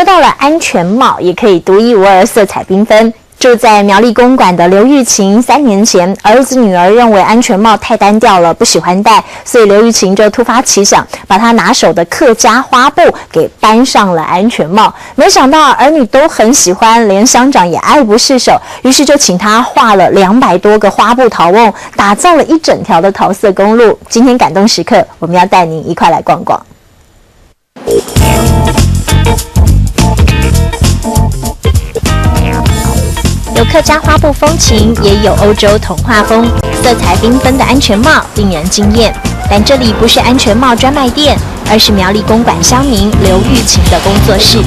说到了安全帽，也可以独一无二，色彩缤纷。住在苗栗公馆的刘玉琴，3年前儿子女儿认为安全帽太单调了，不喜欢戴，所以刘玉琴就突发奇想，把她拿手的客家花布给搬上了安全帽。没想到儿女都很喜欢，连乡长也爱不释手，于是就请他画了200多个花布陶瓮，打造了一整条的桃色公路。今天感动时刻，我们要带您一块来逛逛。有客家花布风情，也有欧洲童话风，色彩缤纷的安全帽令人惊艳。但这里不是安全帽专卖店，而是苗栗公馆乡民刘玉琴的工作室。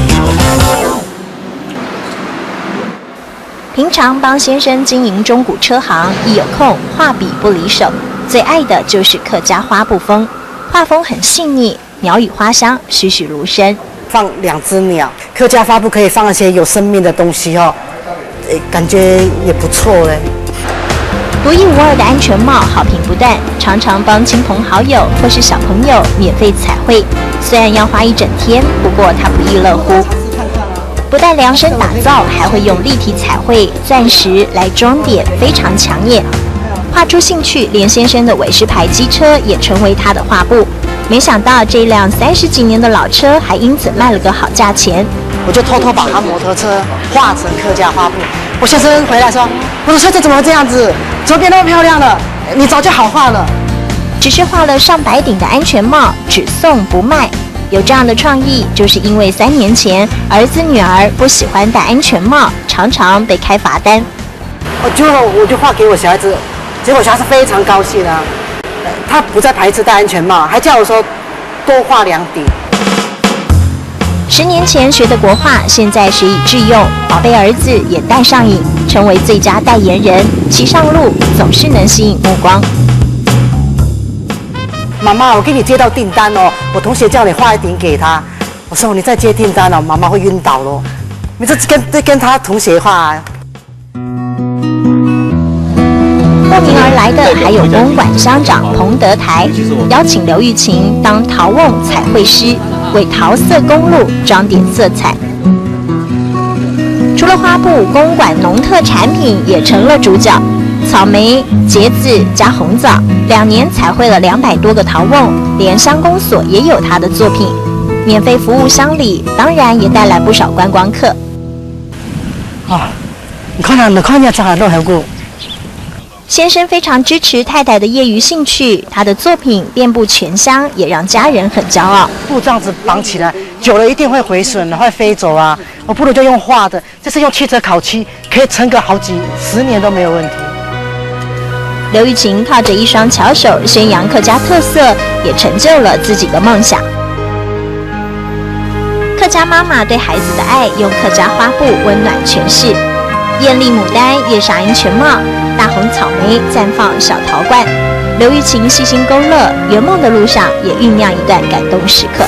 平常帮先生经营中古车行，一有空画笔不离手，最爱的就是客家花布风，画风很细腻，鸟语花香，栩栩如生。放2只鸟，客家花布可以放一些有生命的东西哦。感觉也不错嘞。独一无二的安全帽好评不断，常常帮亲朋好友或是小朋友免费彩绘。虽然要花一整天，不过他不亦乐乎。不但量身打造，还会用立体彩绘、钻石来装点，非常抢眼。画出兴趣，连先生的伟士牌机车也成为他的画布。没想到这辆30几年的老车，还因此卖了个好价钱。我就偷偷把他摩托车画成客家花布。我先生回来说：“我的车子怎么会这样子？怎么变那么漂亮了？你早就好画了。”只是画了上百顶的安全帽，只送不卖。有这样的创意，就是因为3年前儿子女儿不喜欢戴安全帽，常常被开罚单。我就画给我小孩子，结果小孩子非常高兴啊。他不再排斥戴安全帽，还叫我说多画2顶。10年前学的国画，现在学以致用，宝贝儿子也戴上瘾，成为最佳代言人。骑上路总是能吸引目光。妈妈，我给你接到订单哦，我同学叫你画1顶给他。我说你再接订单哦，妈妈会晕倒咯。你这跟他同学画。慕名而来的还有公馆乡长彭德台，邀请刘玉琴当陶瓮彩绘师，为桃色公路装点色彩。除了花布，公馆农特产品也成了主角，草莓、茄子加红枣，2年彩绘了200多个陶瓮，连乡公所也有他的作品。免费服务乡里，当然也带来不少观光客。你看下这都很酷。先生非常支持太太的业余兴趣，他的作品遍布全乡，也让家人很骄傲。布这样子绑起来，久了一定会毁损，会飞走啊！我不如就用画的，这是用汽车烤漆，可以撑个好几10年都没有问题。刘玉琴靠着一双巧手宣扬客家特色，也成就了自己的梦想。客家妈妈对孩子的爱，用客家花布温暖诠释。艳丽牡丹，月下安全帽，大红草莓绽放小陶罐。刘玉琴细心勾勒，圆梦的路上也酝酿一段感动时刻。